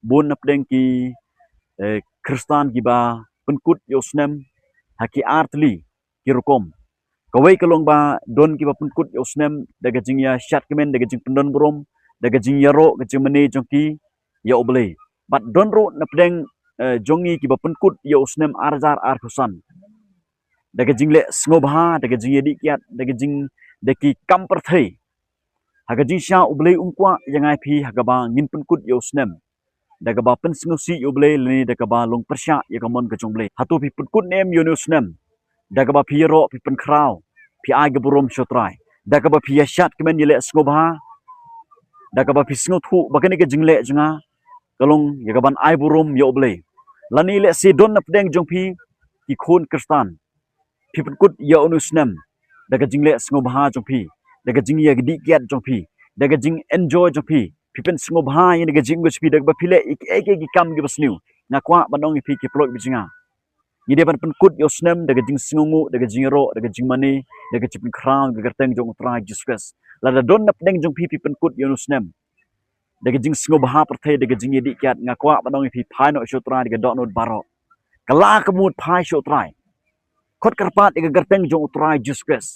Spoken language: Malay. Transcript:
bun napdeng ki Kristan giba penkut yosnem haki artli kirukom kawai kalong ba don kiba penkut yosnem daga jing ya syat kemen daga jing pendon brom daga jing yaro ke jing mene jongki ya oblei bat don ro napdeng jongi kiba penkut yosnem arzar arkusan daga jing le snobha daga jing yedi kiat daga jing deki kamperthei haga jing sha oblei ungkwa yangai phi haga ba ngin penkut yosnem daga ba pen singosi oblei leni daga ba long persya yagamon ke jongblei hatu phi penkut nem yosnem daga ba phi ro phi pen kraw phi ai geburom shotrai daga ba phi yashat kemen yele snobha daga ba phi snothu bakani ke jingle junga kalong yagaban ai burom yo oblei lani le si don napdeng jongphi ki khon kristan phi penkut ya onusnem daga jingle snobha jongphi daga jing ya gedi kiat jongphi daga jing enjoy jongphi phi pen snobha yin daga jing gospi daga ba phile ek ek kam ge basniu ngakwa banong phi ki plot bijinga yide ban penkut yosnem daga jing singungu daga jing ro daga jing mani daga chipin krang daga teng jong utra jiskas lada don napdeng jongphi phi penkut yosnem daga jing snobha perthai daga jing yedi kiat ngakwa banong phi phai no shotra daga dot not baro kala kemut phai shotrai khot karpat daga garteng jong utra jiskas